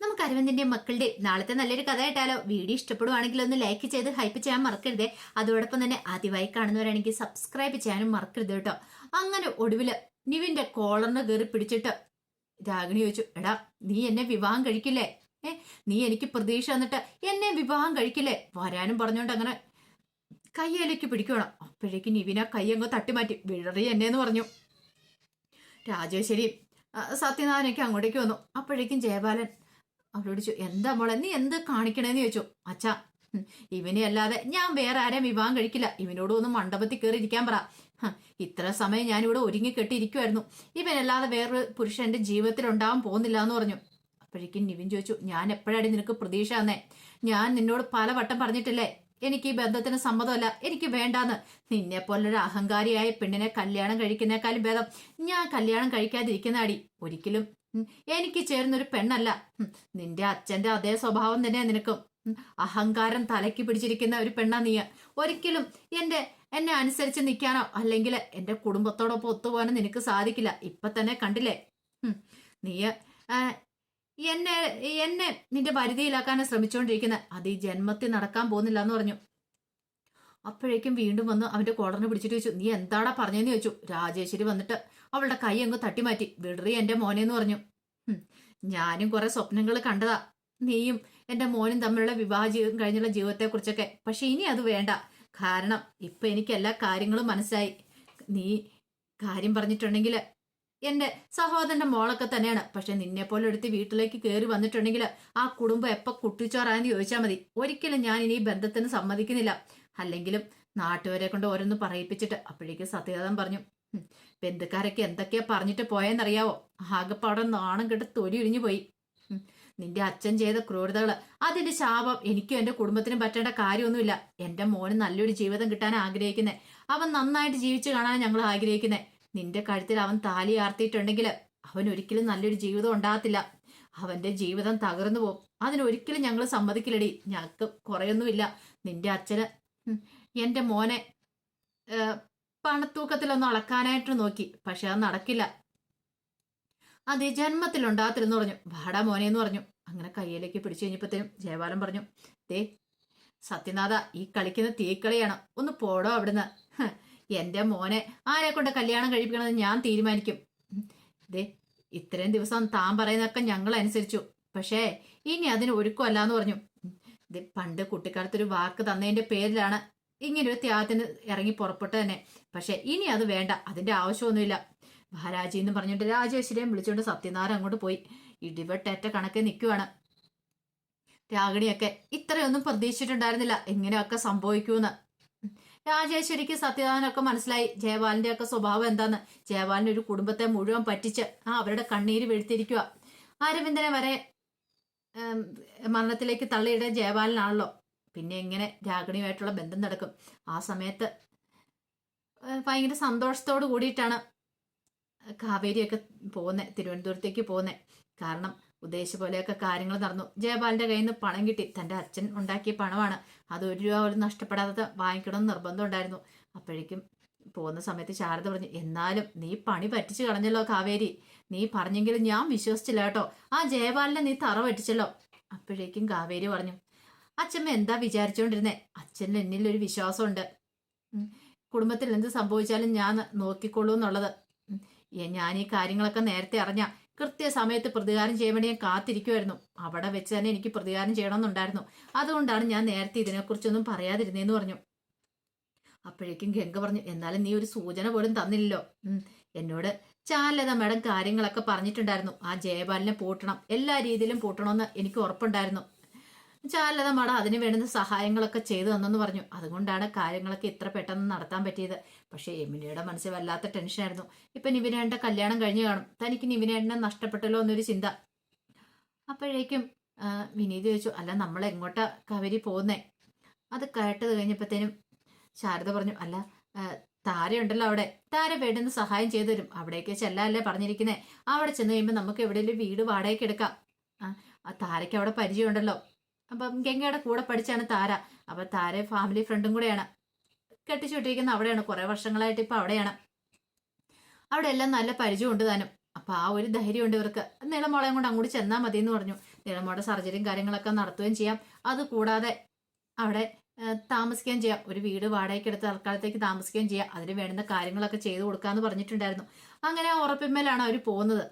നമുക്ക് അരവിന്ദിന്റെ മക്കളുടെ നാളത്തെ നല്ലൊരു കഥ കേട്ടാലോ? വീഡിയോ ഇഷ്ടപ്പെടുവാണെങ്കിൽ ഒന്ന് ലൈക്ക് ചെയ്ത് ഹൈപ്പ് ചെയ്യാൻ മറക്കരുതേ. അതോടൊപ്പം തന്നെ ആദ്യമായി കാണുന്നവരാണെങ്കിൽ സബ്സ്ക്രൈബ് ചെയ്യാനും മറക്കരുത് കേട്ടോ. അങ്ങനെ ഒടുവില് നിവിന്റെ കോളറിന് കയറി പിടിച്ചിട്ട് രാഗിണി ചോദിച്ചു, എടാ നീ എന്നെ വിവാഹം കഴിക്കില്ലേ? നീ എനിക്ക് പ്രതീക്ഷ തന്നിട്ട് എന്നെ വിവാഹം കഴിക്കില്ലേ? വരാനും പറഞ്ഞോണ്ട് അങ്ങനെ കയ്യിലേക്ക് പിടിക്കണം. അപ്പോഴേക്കും നിവിന കൈ അങ്ങ് തട്ടിമാറ്റി, വിഴറി എന്നെന്ന് പറഞ്ഞു. രാജേശ്വരി സത്യനാഥനൊക്കെ അങ്ങോട്ടേക്ക് വന്നു. അപ്പോഴേക്കും ജയപാലൻ അവരോട് ചോദിച്ചു, എന്താ മോളെ നീ എന്ത് കാണിക്കണേന്ന് ചോദിച്ചു. അച്ഛാ, ഇവനെ അല്ലാതെ ഞാൻ വേറെ ആരെയും വിവാഹം കഴിക്കില്ല. ഇവനോട് ഒന്ന് മണ്ഡപത്തിൽ കയറി ഇരിക്കാൻ പറ. ഇത്ര സമയം ഞാനിവിടെ ഒരുങ്ങി കെട്ടിയിരിക്കുമായിരുന്നു. ഇവനല്ലാതെ വേറൊരു പുരുഷൻ എന്റെ ജീവിതത്തിൽ ഉണ്ടാവാൻ പോകുന്നില്ല എന്ന് പറഞ്ഞു. അപ്പോഴേക്കും നിവിൻ ചോദിച്ചു, ഞാൻ എപ്പോഴാടി നിനക്ക് പ്രതീക്ഷ തന്നേ? ഞാൻ നിന്നോട് പലവട്ടം പറഞ്ഞിട്ടില്ലേ എനിക്ക് ഈ ബന്ധത്തിന് സമ്മതമല്ല, എനിക്ക് വേണ്ടാന്ന്. നിന്നെ പോലൊരു അഹങ്കാരിയായ പെണ്ണിനെ കല്യാണം കഴിക്കുന്നേക്കാളും ഭേദം ഞാൻ കല്യാണം കഴിക്കാതിരിക്കുന്നതാടി. ഒരിക്കലും എനിക്ക് ചേരുന്നൊരു പെണ്ണല്ല. നിന്റെ അച്ഛന്റെ അതേ സ്വഭാവം തന്നെ നിനക്കും. അഹങ്കാരം തലയ്ക്ക് പിടിച്ചിരിക്കുന്ന ഒരു പെണ്ണാ നീ. ഒരിക്കലും എന്നെ അനുസരിച്ച് നിൽക്കാനോ അല്ലെങ്കിൽ എന്റെ കുടുംബത്തോടൊപ്പം ഒത്തുപോകാനോ നിനക്ക് സാധിക്കില്ല. ഇപ്പൊ തന്നെ കണ്ടില്ലേ, നീ എന്നെ എന്നെ നിന്റെ പരിധിയിലാക്കാനാണ് ശ്രമിച്ചുകൊണ്ടിരിക്കുന്നത്. അത് ഈ ജന്മത്തിൽ നടക്കാൻ പോകുന്നില്ല എന്ന് പറഞ്ഞു. അപ്പോഴേക്കും വീണ്ടും വന്ന് അവന്റെ കോളറിന് പിടിച്ചിട്ട് ചോദിച്ചു, നീ എന്താടാ പറഞ്ഞെന്ന് ചോദിച്ചു. രാജേശ്വരി വന്നിട്ട് അവളുടെ കൈ അങ്ങ് തട്ടിമാറ്റി, വിടറി എന്റെ മോനെന്ന് പറഞ്ഞു. ഞാനും കുറെ സ്വപ്നങ്ങൾ കണ്ടതാ, നീയും എന്റെ മോനും തമ്മിലുള്ള വിവാഹ ജീവിതം കഴിഞ്ഞുള്ള ജീവിതത്തെ കുറിച്ചൊക്കെ. പക്ഷെ ഇനി അത് വേണ്ട. കാരണം ഇപ്പൊ എനിക്ക് എല്ലാ കാര്യങ്ങളും മനസ്സിലായി. നീ കാര്യം പറഞ്ഞിട്ടുണ്ടെങ്കിൽ എന്റെ സഹോദരന്റെ മോളൊക്കെ തന്നെയാണ്. പക്ഷെ നിന്നെ പോലെ എടുത്ത് വീട്ടിലേക്ക് കയറി വന്നിട്ടുണ്ടെങ്കിൽ ആ കുടുംബം എപ്പോ കുട്ടിച്ചോറായെന്ന് ചോദിച്ചാൽ മതി. ഒരിക്കലും ഞാൻ ഇനി ബന്ധത്തിന് സമ്മതിക്കുന്നില്ല. അല്ലെങ്കിലും നാട്ടുകാരെ കൊണ്ട് ഓരോന്ന് പറയിപ്പിച്ചിട്ട്. അപ്പോഴേക്കും സത്യദാതൻ പറഞ്ഞു, ബന്ധുക്കാരൊക്കെ എന്തൊക്കെയാ പറഞ്ഞിട്ട് പോയെന്നറിയാവോ? ആകെപ്പാടെ നാണം കെട്ട് തൊലി ഒഴിഞ്ഞു പോയി. നിന്റെ അച്ഛൻ ചെയ്ത ക്രൂരതകള്, അതിന്റെ ശാപം എനിക്കും എന്റെ കുടുംബത്തിനും പറ്റേണ്ട കാര്യമൊന്നുമില്ല. എന്റെ മോന് നല്ലൊരു ജീവിതം കിട്ടാൻ ആഗ്രഹിക്കുന്നേ, അവൻ നന്നായിട്ട് ജീവിച്ചു കാണാൻ ഞങ്ങൾ ആഗ്രഹിക്കുന്നേ. നിന്റെ കഴുത്തിൽ അവൻ താലി ആർത്തിയിട്ടുണ്ടെങ്കിൽ അവൻ ഒരിക്കലും നല്ലൊരു ജീവിതം ഉണ്ടാകത്തില്ല. അവന്റെ ജീവിതം തകർന്നു പോകും. അതിനൊരിക്കലും ഞങ്ങൾ സമ്മതിക്കില്ലടി. ഞങ്ങൾക്ക് കുറയൊന്നുമില്ല. നിന്റെ അച്ഛന് എന്റെ മോനെ പണത്തൂക്കത്തിലൊന്നും അളക്കാനായിട്ട് നോക്കി, പക്ഷെ അത് നടക്കില്ല. അത് ജന്മത്തിലുണ്ടാകത്തില്ലെന്ന് പറഞ്ഞു. വാടാ മോനെ എന്ന് പറഞ്ഞു. അങ്ങനെ കയ്യിലേക്ക് പിടിച്ചു കഴിഞ്ഞപ്പോഴത്തേനും ജയപാലൻ പറഞ്ഞു, ദേ സത്യനാഥ, ഈ കളിക്കുന്ന തീക്കളിയാണ്, ഒന്ന് പോടോ അവിടുന്ന്. എന്റെ മോനെ ആരെ കൊണ്ട് കല്യാണം കഴിപ്പിക്കണമെന്ന് ഞാൻ തീരുമാനിക്കും. ദേ ഇത്രയും ദിവസം താൻ പറയുന്നതൊക്കെ ഞങ്ങൾ അനുസരിച്ചു, പക്ഷേ ഇനി അതിന് ഒരുക്കമല്ലാന്ന് പറഞ്ഞു. ഇത് പണ്ട് കുട്ടിക്കാലത്തൊരു വാക്ക് തന്നതിന്റെ പേരിലാണ് ഇങ്ങനൊരു ത്യാഗത്തിന് ഇറങ്ങി പുറപ്പെട്ടു തന്നെ. പക്ഷെ ഇനി അത് വേണ്ട, അതിന്റെ ആവശ്യമൊന്നുമില്ല. മഹാരാജി എന്ന് പറഞ്ഞിട്ട് രാജേശ്വരിയും വിളിച്ചുകൊണ്ട് സത്യനാരായണൻ അങ്ങോട്ട് പോയി. ഇടിവെട്ടേറ്റ കണക്കെ നിൽക്കുവാണ്. രാഗിണിയൊക്കെ ഇത്രയൊന്നും പ്രതീക്ഷിച്ചിട്ടുണ്ടായിരുന്നില്ല ഇങ്ങനെയൊക്കെ സംഭവിക്കൂന്ന്. രാജേശ്വരിക്ക് സത്യനാഥനൊക്കെ മനസ്സിലായി ജയപാലിന്റെ ഒക്കെ സ്വഭാവം എന്താന്ന്. ജയപാലിന്റെ ഒരു കുടുംബത്തെ മുഴുവൻ പറ്റിച്ച് അവരുടെ കണ്ണീര് വീഴ്ത്തിയിരിക്കുക. അരവിന്ദനെ വരെ മരണത്തിലേക്ക് തള്ളിയിടാൻ ജയപാലനാണല്ലോ. പിന്നെ എങ്ങനെ രാഗിണിയുമായിട്ടുള്ള ബന്ധം നടക്കും? ആ സമയത്ത് ഭയങ്കര സന്തോഷത്തോട് കൂടിയിട്ടാണ് കാവേരിയൊക്കെ പോകുന്നത്, തിരുവനന്തപുരത്തേക്ക് പോകുന്നത്. കാരണം ഉദ്ദേശിച്ച പോലെയൊക്കെ കാര്യങ്ങൾ നടന്നു. ജയപാലിന്റെ കയ്യിൽ നിന്ന് പണം കിട്ടി. തന്റെ അച്ഛൻ ഉണ്ടാക്കിയ പണമാണ്. അത് 1 രൂപ പോലും നഷ്ടപ്പെടാതെ വാങ്ങിക്കണമെന്ന് നിർബന്ധം ഉണ്ടായിരുന്നു. അപ്പോഴേക്കും പോകുന്ന സമയത്ത് ശാരദ പറഞ്ഞു, എന്നാലും നീ പണി പറ്റിച്ചു കളഞ്ഞല്ലോ കാവേരി. നീ പറഞ്ഞെങ്കിലും ഞാൻ വിശ്വസിച്ചില്ല കേട്ടോ. ആ ജയപാലിനെ നീ തറ പറ്റിച്ചല്ലോ. അപ്പോഴേക്കും കാവേരി പറഞ്ഞു, അച്ഛമ്മ എന്താ വിചാരിച്ചുകൊണ്ടിരുന്നേ? അച്ഛന് എന്നിലൊരു വിശ്വാസമുണ്ട്. കുടുംബത്തിൽ എന്ത് സംഭവിച്ചാലും ഞാൻ നോക്കിക്കൊള്ളൂ എന്നുള്ളത്. ഞാൻ ഈ കാര്യങ്ങളൊക്കെ നേരത്തെ അറിഞ്ഞ കൃത്യസമയത്ത് പ്രതികാരം ചെയ്യാൻ വേണ്ടി ഞാൻ കാത്തിരിക്കുമായിരുന്നു. അവിടെ വെച്ച് തന്നെ എനിക്ക് പ്രതികാരം ചെയ്യണമെന്നുണ്ടായിരുന്നു. അതുകൊണ്ടാണ് ഞാൻ നേരത്തെ ഇതിനെക്കുറിച്ചൊന്നും പറയാതിരുന്നേന്ന് പറഞ്ഞു. അപ്പോഴേക്കും ഗംഗ പറഞ്ഞു, എന്നാലും നീ ഒരു സൂചന പോലും തന്നില്ലല്ലോ. എന്നോട് ചാലത മാഡം കാര്യങ്ങളൊക്കെ പറഞ്ഞിട്ടുണ്ടായിരുന്നു. ആ ജയപാലിനെ പൂട്ടണം, എല്ലാ രീതിയിലും പൂട്ടണമെന്ന് എനിക്ക് ഉറപ്പുണ്ടായിരുന്നു. ചാലത മാഡം അതിന് വേണ്ടുന്ന സഹായങ്ങളൊക്കെ ചെയ്തു തന്നെന്ന് പറഞ്ഞു. അതുകൊണ്ടാണ് കാര്യങ്ങളൊക്കെ ഇത്ര പെട്ടെന്ന് നടത്താൻ പറ്റിയത്. പക്ഷേ യമുനയുടെ മനസ്സിൽ വല്ലാത്ത ടെൻഷനായിരുന്നു. ഇപ്പൊ നിവിനേട്ട കല്യാണം കഴിഞ്ഞു കാണും, തനിക്ക് നിവിനേട്ടനെ നഷ്ടപ്പെട്ടല്ലോ എന്നൊരു ചിന്ത. അപ്പോഴേക്കും വിനീത് ചോദിച്ചു, അല്ല നമ്മൾ എങ്ങോട്ടാ കാവേരി പോകുന്നേ? അത് കേട്ടത് കഴിഞ്ഞപ്പോഴത്തേനും ശാരദ പറഞ്ഞു, അല്ല താരയുണ്ടല്ലോ അവിടെ, താര വേണ്ടുന്ന സഹായം ചെയ്തു തരും. അവിടേക്ക് ചെല്ലാല്ലേ പറഞ്ഞിരിക്കുന്നേ. അവിടെ ചെന്ന് കഴിയുമ്പോൾ നമുക്ക് എവിടെയെങ്കിലും വീട് വാടകയ്ക്ക് എടുക്കാം. ആ താരയ്ക്ക് അവിടെ പരിചയമുണ്ടല്ലോ. അപ്പം ഗംഗയുടെ കൂടെ പഠിച്ചാണ് താര. അപ്പൊ താര ഫാമിലി ഫ്രണ്ടും കൂടെയാണ്. കെട്ടിച്ചുവിട്ടിരിക്കുന്ന അവിടെയാണ്, കുറെ വർഷങ്ങളായിട്ട് ഇപ്പൊ അവിടെയാണ്. അവിടെ എല്ലാം നല്ല പരിചയം ഉണ്ട് താനും. അപ്പൊ ആ ഒരു ധൈര്യമുണ്ട് ഇവർക്ക്. നീളമുളയും കൊണ്ട് അങ്ങോട്ട് ചെന്നാൽ മതി എന്ന് പറഞ്ഞു. നിലമോടെ സർജറിയും കാര്യങ്ങളൊക്കെ നടത്തുകയും ചെയ്യാം. അതുകൂടാതെ അവിടെ താമസിക്കുകയും ചെയ്യാം. ഒരു വീട് വാടകയ്ക്കെടുത്ത് തൽക്കാലത്തേക്ക് താമസിക്കുകയും ചെയ്യാം. അതിന് വേണ്ടുന്ന കാര്യങ്ങളൊക്കെ ചെയ്തു കൊടുക്കാന്ന് പറഞ്ഞിട്ടുണ്ടായിരുന്നു. അങ്ങനെ ആ ഉറപ്പിന്മേലാണ് അവർ പോകുന്നത്.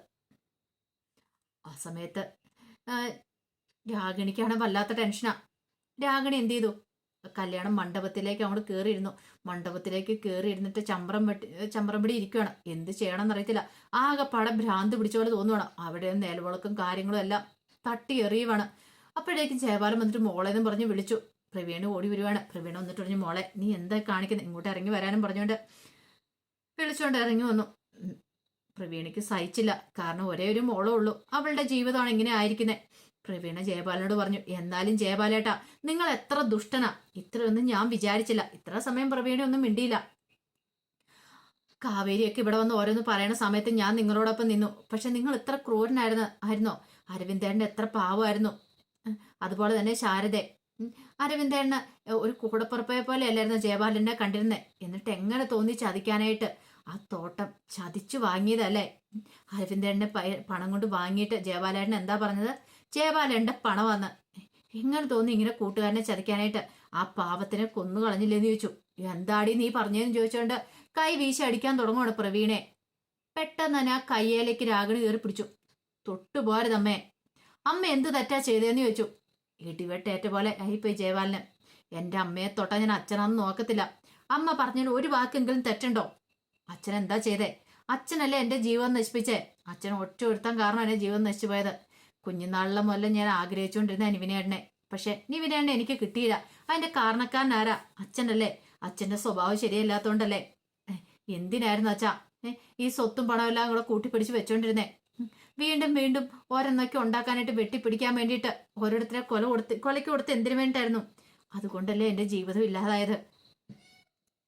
ആ സമയത്ത് രാഗിണിക്കാണ് വല്ലാത്ത ടെൻഷനാ. രാഗിണി എന്ത് ചെയ്തു? കല്യാണം മണ്ഡപത്തിലേക്ക് അങ്ങോട്ട് കയറിയിരുന്നു. മണ്ഡപത്തിലേക്ക് കയറിയിരുന്നിട്ട് ചമ്പ്രം പിടി ഇരിക്കുകയാണ്. എന്ത് ചെയ്യണമെന്ന് അറിയത്തില്ല. ആകെപ്പാടെ ഭ്രാന്ത് പിടിച്ച പോലെ തോന്നുവാണ്. അവിടെ നിലവിളക്കും കാര്യങ്ങളും എല്ലാം തട്ടി എറിയുവാണ്. അപ്പോഴേക്കും ജയപാലൻ വന്നിട്ട് മോളെന്നും പറഞ്ഞ് വിളിച്ചു. പ്രവീണ് ഓടി വരുവാണ്. പ്രവീണ് വന്നിട്ട് പറഞ്ഞു, മോളെ നീ എന്താ കാണിക്കുന്നത്? ഇങ്ങോട്ട് ഇറങ്ങി വരാനും പറഞ്ഞുകൊണ്ട് വിളിച്ചുകൊണ്ട് ഇറങ്ങി വന്നു. പ്രവീണിക്ക് സഹിച്ചില്ല. കാരണം ഒരേ ഒരു മോളേ ഉള്ളൂ. അവളുടെ ജീവിതമാണ് ഇങ്ങനെ ആയിരിക്കുന്നത്. പ്രവീണ ജയപാലനോട് പറഞ്ഞു, എന്നാലും ജയപാലേട്ടാ നിങ്ങൾ എത്ര ദുഷ്ടനാ! ഇത്രയൊന്നും ഞാൻ വിചാരിച്ചില്ല. ഇത്ര സമയം പ്രവീണ ഒന്നും മിണ്ടിയില്ല. കാവേരിയൊക്കെ ഇവിടെ വന്ന് ഓരോന്ന് പറയണ സമയത്ത് ഞാൻ നിങ്ങളോടൊപ്പം നിന്നു. പക്ഷെ നിങ്ങൾ ഇത്ര ക്രൂരനായിരുന്നോ? അരവിന്ദേണ്ണ എത്ര പാവമായിരുന്നു. അതുപോലെ തന്നെ ശാരദെ, അരവിന്ദേണ്ണ ഒരു കൂടപ്പുറപ്പയെ പോലെ അല്ലായിരുന്നു ജയപാലനെ കണ്ടിരുന്നേ. എന്നിട്ട് എങ്ങനെ തോന്നി ചതിക്കാനായിട്ട്? ആ തോട്ടം ചതിച്ചു വാങ്ങിയതല്ലേ? അരവിന്ദേണ്ണ പണം കൊണ്ട് വാങ്ങിയിട്ട് ജയപാലേട്ടൻ എന്താ പറഞ്ഞത്? ജയപാലേട്ടന്റെ പണം വന്ന് എങ്ങനെ തോന്നി ഇങ്ങനെ കൂട്ടുകാരനെ ചതിക്കാനായിട്ട്? ആ പാവത്തിനെ കൊന്നു കളഞ്ഞില്ലെന്ന് ചോദിച്ചു. എന്താടി നീ പറഞ്ഞതെന്ന് ചോദിച്ചോണ്ട് കൈ വീശി അടിക്കാൻ തുടങ്ങുവാണ് പ്രവീണെ. പെട്ടെന്ന് തന്നെ ആ കയ്യേലേക്ക് രാഗിണി കയറി പിടിച്ചു. തൊട്ടുപോരുതമ്മേ, അമ്മ എന്ത് തെറ്റാ ചെയ്തതെന്ന് ചോദിച്ചു. ഇടിവെട്ടേറ്റ പോലെ ആയിപ്പോയി ജയപാലന്. എന്റെ അമ്മയെ തൊട്ടാ ഞാൻ അച്ഛനാന്ന് നോക്കത്തില്ല. അമ്മ പറഞ്ഞതിൽ ഒരു വാക്കെങ്കിലും തെറ്റുണ്ടോ? അച്ഛൻ എന്താ ചെയ്തേ? അച്ഛനല്ലേ എന്റെ ജീവൻ നശിപ്പിച്ചേ. അച്ഛൻ ഒറ്റ ഒരുത്താൻ കാരണം എന്റെ ജീവൻ നശിച്ചു പോയത്. കുഞ്ഞുനാളിലെ മുതൽ ഞാൻ ആഗ്രഹിച്ചുകൊണ്ടിരുന്ന നിവിനേട്ടനെ. പക്ഷെ നിവിനേട്ടനെ എനിക്ക് കിട്ടിയില്ല. അതിന്റെ കാരണക്കാരനാരാ? അച്ഛനല്ലേ. അച്ഛന്റെ സ്വഭാവം ശരിയല്ലാത്തോണ്ടല്ലേ. എന്തിനായിരുന്നു അച്ഛാ ഈ സ്വത്തും പണവും എല്ലാം കൂടെ കൂട്ടിപ്പിടിച്ച് വെച്ചോണ്ടിരുന്നേ? വീണ്ടും വീണ്ടും ഓരോന്നൊക്കെ ഉണ്ടാക്കാനായിട്ട് വെട്ടിപ്പിടിക്കാൻ വേണ്ടിയിട്ട് ഓരോരുത്തരെ കൊലയ്ക്ക് കൊടുത്ത് എന്തിനു വേണ്ടിയിട്ടായിരുന്നു? അതുകൊണ്ടല്ലേ എന്റെ ജീവിതം ഇല്ലാതായത്.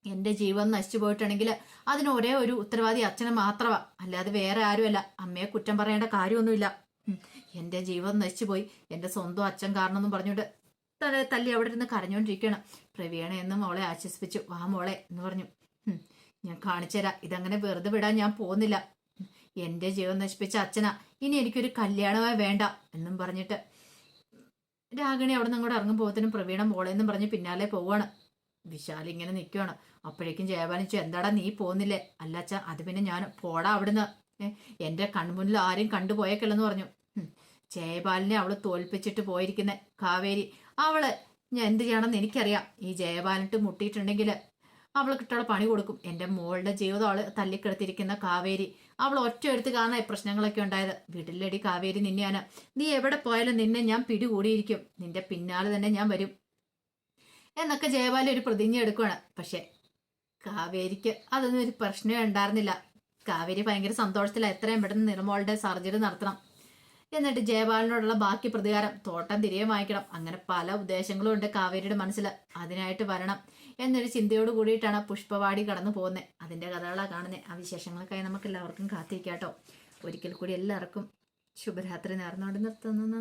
എന്റെ ജീവൻ നശിച്ചു പോയിട്ടുണ്ടെങ്കിൽ അതിന് ഒരേ ഒരു ഉത്തരവാദി അച്ഛന് മാത്രമാ, അല്ലാതെ വേറെ ആരുമല്ല. അമ്മയെ കുറ്റം പറയേണ്ട കാര്യമൊന്നുമില്ല. എന്റെ ജീവൻ നശിച്ചു പോയി എന്റെ സ്വന്തം അച്ഛൻ കാരണമെന്നും പറഞ്ഞുകൊണ്ട് തല്ലി അവിടെ ഇരുന്ന് കരഞ്ഞോണ്ടിരിക്കുകയാണ്. പ്രവീണ എന്ന് മോളെ ആശ്വസിപ്പിച്ചു. വാ മോളെ എന്ന് പറഞ്ഞു. ഞാൻ കാണിച്ചുതരാം. ഇതങ്ങനെ വെറുതെ വിടാൻ ഞാൻ പോകുന്നില്ല. എന്റെ ജീവൻ നശിപ്പിച്ച അച്ഛനാ. ഇനി എനിക്കൊരു കല്യാണമേ വേണ്ട എന്നും പറഞ്ഞിട്ട് രാഗിണി അവിടെ നിന്ന് അങ്ങോട്ട് ഇറങ്ങുമ്പോഴത്തേനും പ്രവീണ മോളെന്നും പറഞ്ഞ് പിന്നാലെ പോവാണ്. വിശാൽ ഇങ്ങനെ നിൽക്കുകയാണ്. അപ്പോഴേക്കും ജയപാലിച്ചു, എന്താടാ നീ പോകുന്നില്ലേ? അല്ല അച്ഛാ, അത് പിന്നെ ഞാൻ പോടാ അവിടുന്ന്. എന്റെ കൺമുന്നിൽ ആരും കണ്ടുപോയേക്കല്ലെന്ന് പറഞ്ഞു. ജയപാലിനെ അവള് തോൽപ്പിച്ചിട്ട് പോയിരിക്കുന്ന കാവേരി. അവള് ഞാൻ എന്ത് ചെയ്യണമെന്ന് എനിക്കറിയാം. ഈ ജയപാലിട്ട് മുട്ടിയിട്ടുണ്ടെങ്കിൽ അവൾ കിട്ടുള്ള പണി കൊടുക്കും. എന്റെ മോളുടെ ജീവിതം അവള് തല്ലിക്കെടുത്തിരിക്കുന്ന കാവേരി. അവൾ ഒറ്റ എടുത്ത് കാണാൻ പ്രശ്നങ്ങളൊക്കെ ഉണ്ടായത്. വീട്ടിലടി കാവേരി, നിന്നെയാണ്. നീ എവിടെ പോയാലും നിന്നെ ഞാൻ പിടികൂടിയിരിക്കും. നിന്റെ പിന്നാലെ തന്നെ ഞാൻ വരും എന്നൊക്കെ ജയപാലി ഒരു പ്രതിജ്ഞ എടുക്കുകയാണ്. പക്ഷെ കാവേരിക്ക് അതൊന്നും ഒരു പ്രശ്നമേ ഉണ്ടായിരുന്നില്ല. കാവേരി ഭയങ്കര സന്തോഷത്തിലാണ്. എത്രയും പെട്ടെന്ന് നിർമ്മോളുടെ സർജറി നടത്തണം. എന്നിട്ട് ജയപാലനോടുള്ള ബാക്കി പ്രതികാരം തോട്ടം തിരികെ വാങ്ങിക്കണം. അങ്ങനെ പല ഉദ്ദേശങ്ങളും ഉണ്ട് കാവേരിയുടെ മനസ്സിൽ. അതിനായിട്ട് വരണം എന്നൊരു ചിന്തയോട് കൂടിയിട്ടാണ് പുഷ്പവാടി കടന്നു പോകുന്നത്. അതിന്റെ കഥകളാണ് കാണുന്നത്. ആ വിശേഷങ്ങൾക്കായി നമുക്ക് എല്ലാവർക്കും കാത്തിരിക്കാട്ടോ. ഒരിക്കൽ കൂടി എല്ലാവർക്കും ശുഭരാത്രി നേർന്നുകൊണ്ട് നിർത്തുന്നു.